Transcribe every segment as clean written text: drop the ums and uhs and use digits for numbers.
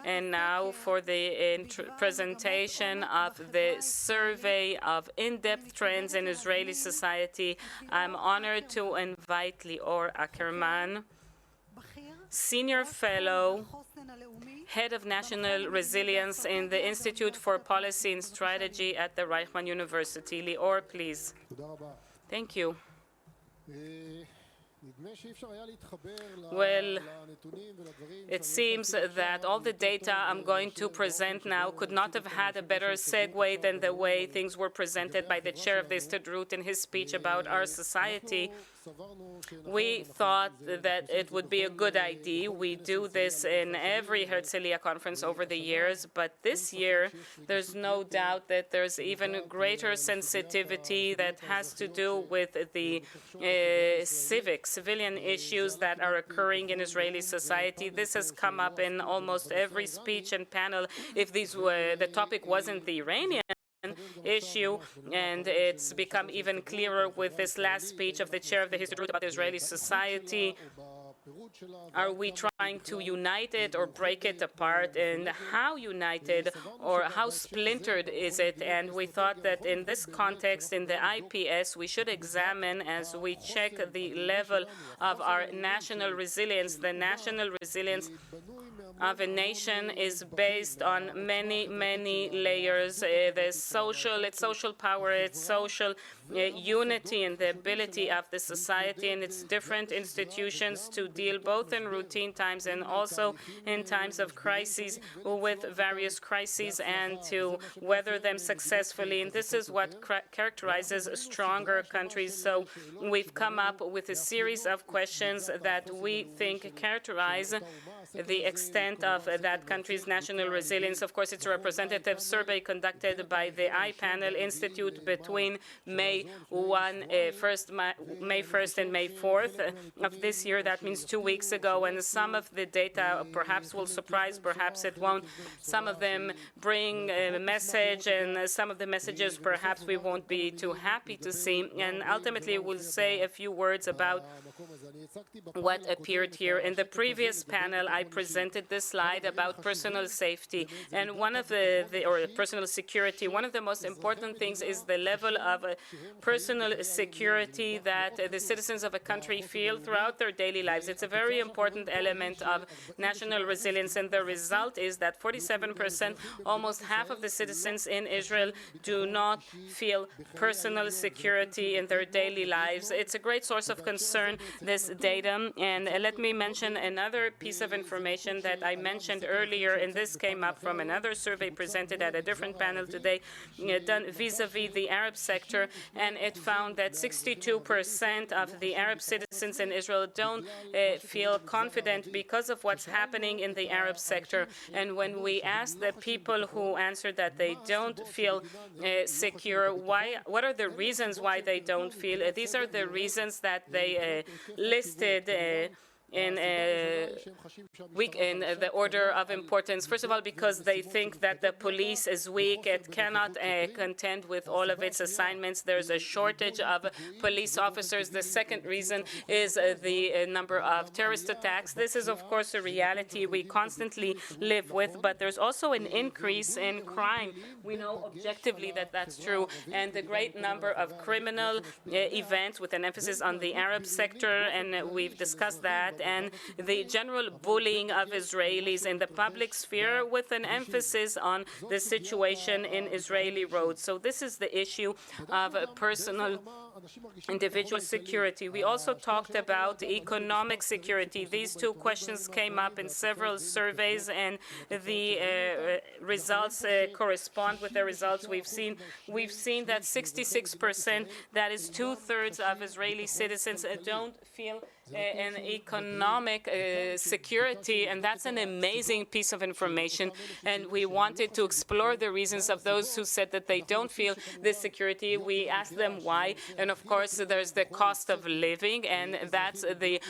And now for the presentation of the survey of in-depth trends in Israeli society, I'm honored to invite Lior Akerman, Senior Fellow, Head of National Resilience in the Institute for Policy and Strategy at the Reichman University. Lior, please. Thank you. Well, it seems that all the data I'm going to present now could not have had a better segue than the way things were presented by the chair of the Histadrut in his speech about our society. We thought that it would be a good idea. We do this in every Herzliya conference over the years, but this year there's no doubt that there's even greater sensitivity that has to do with the civilian issues that are occurring in Israeli society. This has come up in almost every speech and panel. If the topic wasn't the Iranian issue, and it's become even clearer with this last speech of the chair of the Histadrut about Israeli society. Are we trying to unite it or break it apart? And how united or how splintered is it? And we thought that in this context, in the IPS, we should examine, as we check the level of our national resilience. The national resilience of a nation is based on many, many layers. Its social power, its social unity, and the ability of the society and its different institutions to deal both in routine times and also in times of crises with various crises and to weather them successfully. And this is what characterizes stronger countries. So we've come up with a series of questions that we think characterize the extent of that country's national resilience. Of course, it's a representative survey conducted by the iPanel Institute between May 1st and May 4th of this year. That means 2 weeks ago. And some of the data perhaps will surprise, perhaps it won't. Some of them bring a message, and some of the messages perhaps we won't be too happy to see. And ultimately, we'll say a few words about what appeared here. In the previous panel, I presented this slide about personal safety. And one of or personal security, one of the most important things is the level of personal security that the citizens of a country feel throughout their daily lives. It's a very important element of national resilience. And the result is that 47%, almost half of the citizens in Israel, do not feel personal security in their daily lives. It's a great source of concern, this data. And let me mention another piece of information that I mentioned earlier, and this came up from another survey presented at a different panel today, done vis-a-vis the Arab sector, and it found that 62% of the Arab citizens in Israel don't feel confident because of what's happening in the Arab sector. And when we asked the people who answered that they don't feel secure, what are the reasons why they don't feel? These are the reasons that they listed in the order of importance. First of all, because they think that the police is weak. It cannot contend with all of its assignments. There's a shortage of police officers. The second reason is the number of terrorist attacks. This is, of course, a reality we constantly live with, but there's also an increase in crime. We know objectively that that's true. And the great number of criminal events with an emphasis on the Arab sector, and we've discussed that, and the general bullying of Israelis in the public sphere with an emphasis on the situation in Israeli roads. So this is the issue of personal individual security. We also talked about economic security. These two questions came up in several surveys, and the results correspond with the results we've seen. We've seen that 66%, that is 2/3 of Israeli citizens, don't feel an economic security, and that's an amazing piece of information. And we wanted to explore the reasons of those who said that they don't feel this security. We asked them why, and of course there's the cost of living, and that's the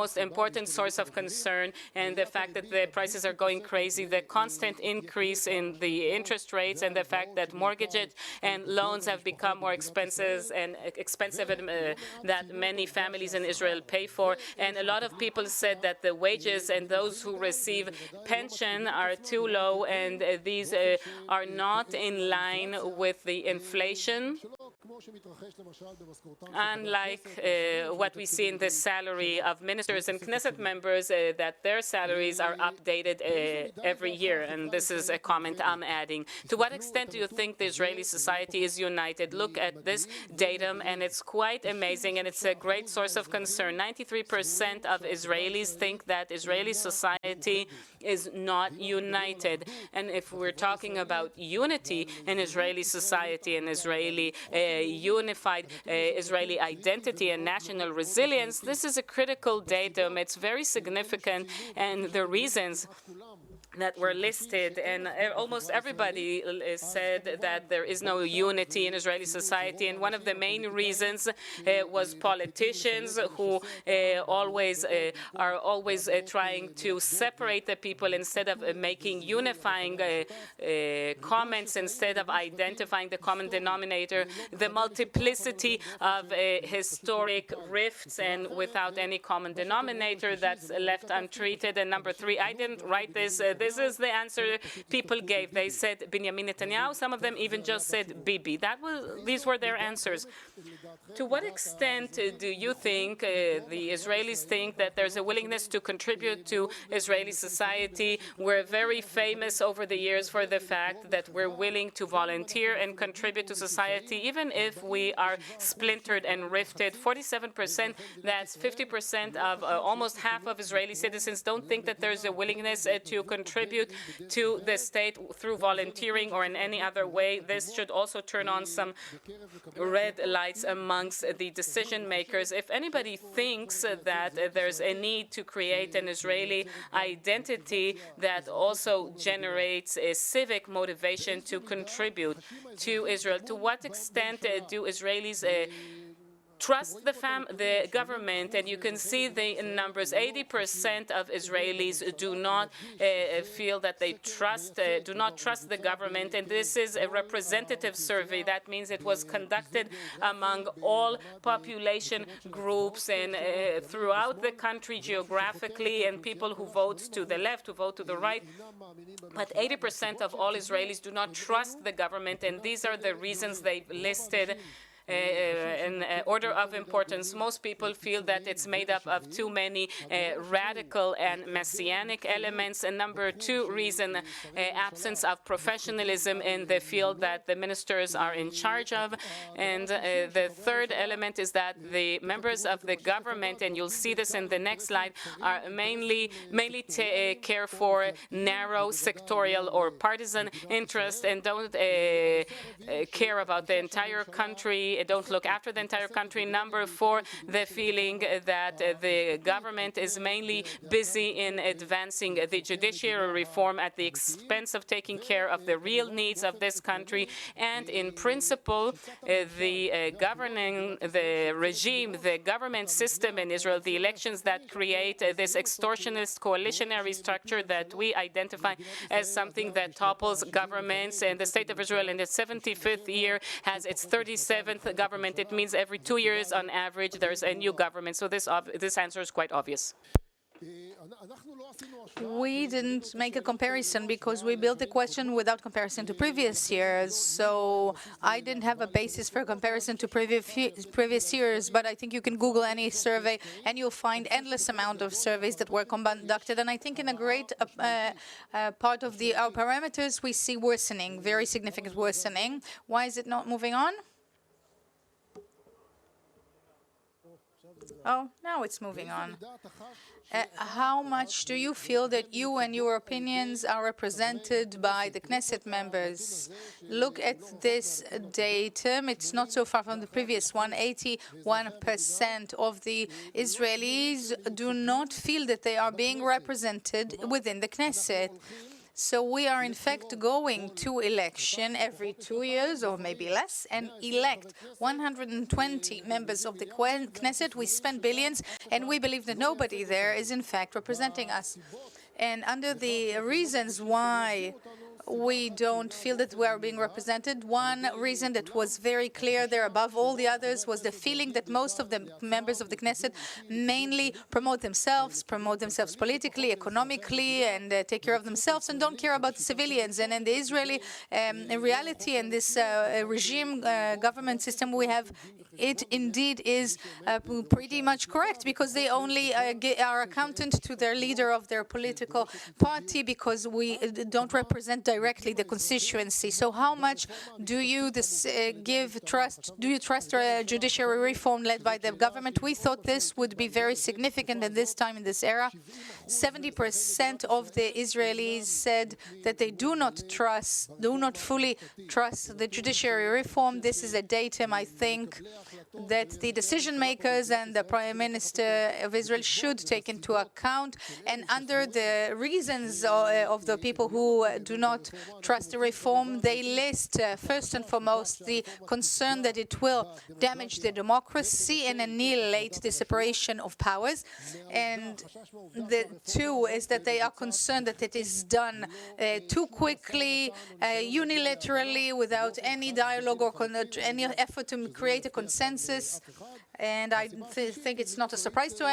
most important source of concern, and the fact that the prices are going crazy, the constant increase in the interest rates, and the fact that mortgages and loans have become more expensive, and that many families in Israel pay for. And a lot of people said that the wages and those who receive pension are too low, and these are not in line with the inflation, unlike what we see in the salary of ministers and Knesset members, that their salaries are updated every year. And this is a comment I'm adding. To what extent do you think the Israeli society is united? Look at this datum, and it's quite amazing, and it's a great source of concern. 93% of Israelis think that Israeli society is not united. And if we're talking about unity in Israeli society and Israeli unified Israeli identity and national resilience, this is a critical datum. It's very significant, and the reasons that were listed, and almost everybody said that there is no unity in Israeli society. And one of the main reasons was politicians who are always trying to separate the people instead of making unifying comments, instead of identifying the common denominator, the multiplicity of historic rifts, and without any common denominator that's left untreated. And number three, I didn't write this. This is the answer people gave. They said Benjamin Netanyahu. Some of them even just said Bibi. These were their answers. To what extent do you think the Israelis think that there's a willingness to contribute to Israeli society? We're very famous over the years for the fact that we're willing to volunteer and contribute to society, even if we are splintered and rifted. 47%, that's 50% of almost half of Israeli citizens don't think that there's a willingness to contribute to the state through volunteering or in any other way. This should also turn on some red lights amongst the decision makers. If anybody thinks that there's a need to create an Israeli identity that also generates a civic motivation to contribute to Israel, to what extent do Israelis trust the government? And you can see the numbers. 80% of Israelis do not feel that they do not trust the government, and this is a representative survey. That means it was conducted among all population groups and throughout the country geographically, and people who vote to the left, who vote to the right. But 80% of all Israelis do not trust the government, and these are the reasons they've listed. In order of importance, most people feel that it's made up of too many radical and messianic elements. And number two reason, absence of professionalism in the field that the ministers are in charge of. And the third element is that the members of the government, and you'll see this in the next slide, are mainly care for narrow sectorial or partisan interest and don't care about the entire country, don't look after the entire country. Number four, the feeling that the government is mainly busy in advancing the judiciary reform at the expense of taking care of the real needs of this country. And in principle, the government system in Israel, the elections that create this extortionist coalitionary structure that we identify as something that topples governments. And the state of Israel in its 75th year has its 37th government. It means every 2 years on average there's a new government. So this answer is quite obvious. We didn't make a comparison because we built the question without comparison to previous years. So I didn't have a basis for comparison to previous years, but I think you can Google any survey and you'll find endless amount of surveys that were conducted. And I think in a great part of our parameters, we see worsening, very significant worsening. Why is it not moving on? Oh, now it's moving on. How much do you feel that you and your opinions are represented by the Knesset members? Look at this datum. It's not so far from the previous one. 81% of the Israelis do not feel that they are being represented within the Knesset. So we are in fact going to election every 2 years or maybe less and elect 120 members of the Knesset. We spend billions and we believe that nobody there is in fact representing us. And under the reasons why we don't feel that we are being represented. One reason that was very clear there above all the others was the feeling that most of the members of the Knesset mainly promote themselves politically, economically, and take care of themselves and don't care about the civilians. And in the Israeli reality and this regime government system we have, it indeed is pretty much correct, because they only are accountant to their leader of their political party, because we don't represent directly the constituency. So how much do you trust a judiciary reform led by the government? We thought this would be very significant at this time, in this era. 70% of the Israelis said that they do not fully trust the judiciary reform. This is a datum, I think, that the decision makers and the Prime Minister of Israel should take into account. And under the reasons of the people who do not trust the reform, they list first and foremost the concern that it will damage the democracy and annihilate the separation of powers. And the two is that they are concerned that it is done too quickly, unilaterally, without any dialogue or any effort to create a consensus. And I think it's not a surprise to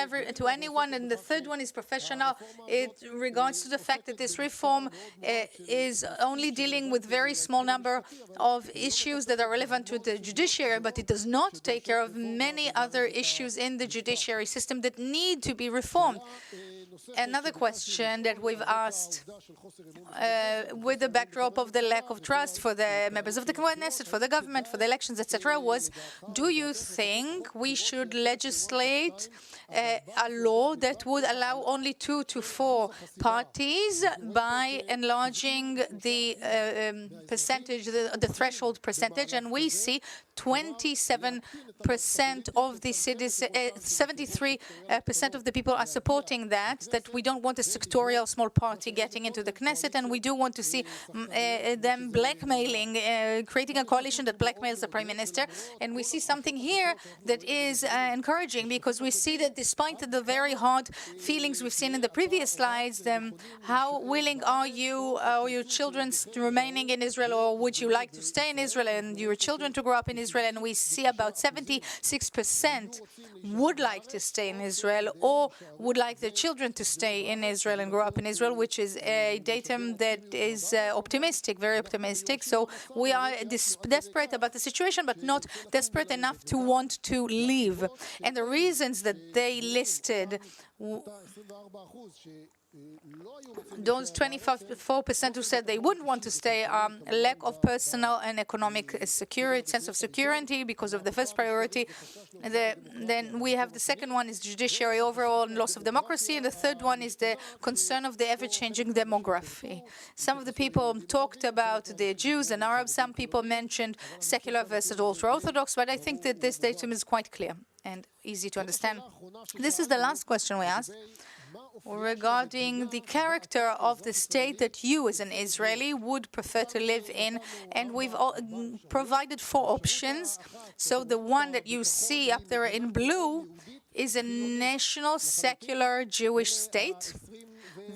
anyone. And the third one is professional. It regards to the fact that this reform is only dealing with very small number of issues that are relevant to the judiciary, but it does not take care of many other issues in the judiciary system that need to be reformed. Another question that we've asked, with the backdrop of the lack of trust for the members of the Knesset, for the government, for the elections, etc., was, do you think we should legislate a law that would allow only 2 to 4 parties by enlarging the percentage, the threshold percentage? And we see 27% of the citizens, 73% of the people are supporting that we don't want a sectorial small party getting into the Knesset, and we do want to see them blackmailing, creating a coalition that blackmails the Prime Minister. And we see something here that is encouraging, because we see that despite the very hard feelings we've seen in the previous slides, how willing are your children remaining in Israel, or would you like to stay in Israel and your children to grow up in Israel? And we see about 76% would like to stay in Israel, or would like their children to stay in Israel and grow up in Israel, which is a datum that is optimistic, very optimistic. So we are desperate about the situation, but not desperate enough to want to leave. And the reasons that they listed, those 24% who said they wouldn't want to stay, lack of personal and economic security, sense of security, because of the first priority. Then we have the second one is judiciary overall and loss of democracy, and the third one is the concern of the ever-changing demography. Some of the people talked about the Jews and Arabs. Some people mentioned secular versus ultra-Orthodox, but I think that this datum is quite clear and easy to understand. This is the last question we asked, regarding the character of the state that you as an Israeli would prefer to live in. And we've provided 4 options. So the one that you see up there in blue is a national secular Jewish state.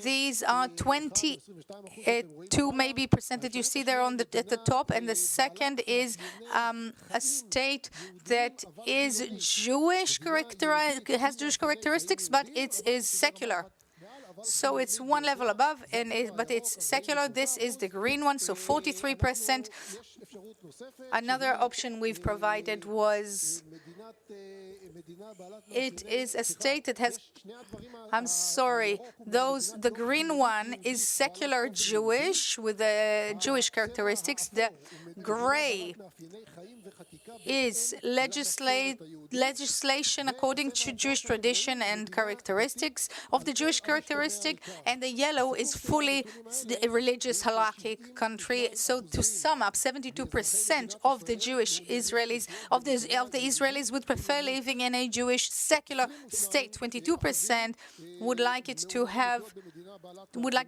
These are 22 maybe percent that you see there at the top, and the second is a state that is Jewish has Jewish characteristics, but it is secular. So it's one level above, but it's secular. This is the green one, so 43%. Another option we've provided was, it is a state that has, the green one is secular Jewish with the Jewish characteristics. The gray is legislation according to Jewish tradition and characteristics of the Jewish characteristic, and the yellow is fully religious halakhic country. So to sum up, 72% of the Jewish Israelis, of the Israelis would prefer living in a Jewish secular state. 22% would like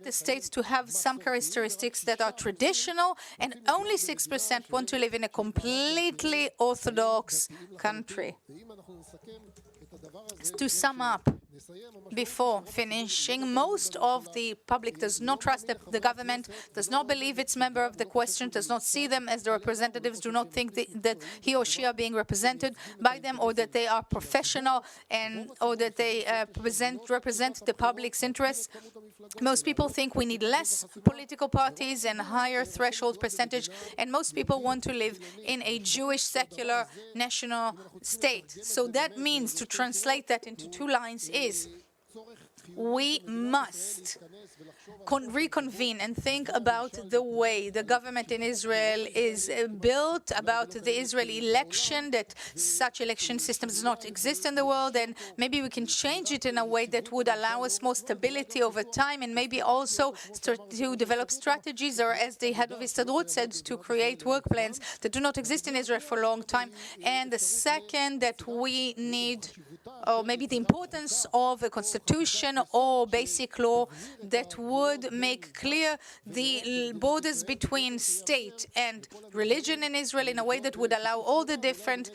the state to have some characteristics that are traditional, and only 6% want to live in a completely Orthodox country. To sum up, before finishing, most of the public does not trust the government, does not believe its member of the question, does not see them as the representatives, do not think that he or she are being represented by them, or that they are professional, or that they represent the public's interests. Most people think we need less political parties and higher threshold percentage, and most people want to live in a Jewish secular national state. So that means, to translate that into 2 lines, is we must reconvene and think about the way the government in Israel is built, about the Israeli election, that such election system does not exist in the world, and maybe we can change it in a way that would allow us more stability over time, and maybe also to develop strategies, or as the head of Histadrut said, to create work plans that do not exist in Israel for a long time. And the second, that we need, or maybe the importance of a constitution or basic law that would make clear the borders between state and religion in Israel in a way that would allow all the different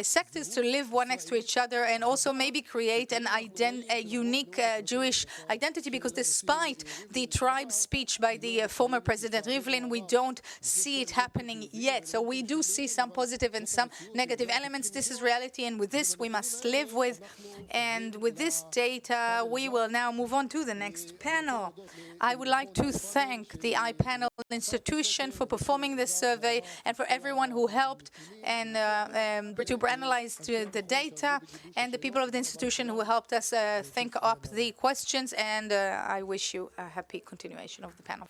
sectors to live one next to each other, and also maybe create a unique Jewish identity, because despite the tribe speech by the former President Rivlin, we don't see it happening yet. So we do see some positive and some negative elements. This is reality, and with this we must live with. And with this data, we will now move on to the next panel. I would like to thank the iPanel institution for performing this survey, and for everyone who helped and to analyze the data, and the people of the institution who helped us think up the questions. And I wish you a happy continuation of the panel.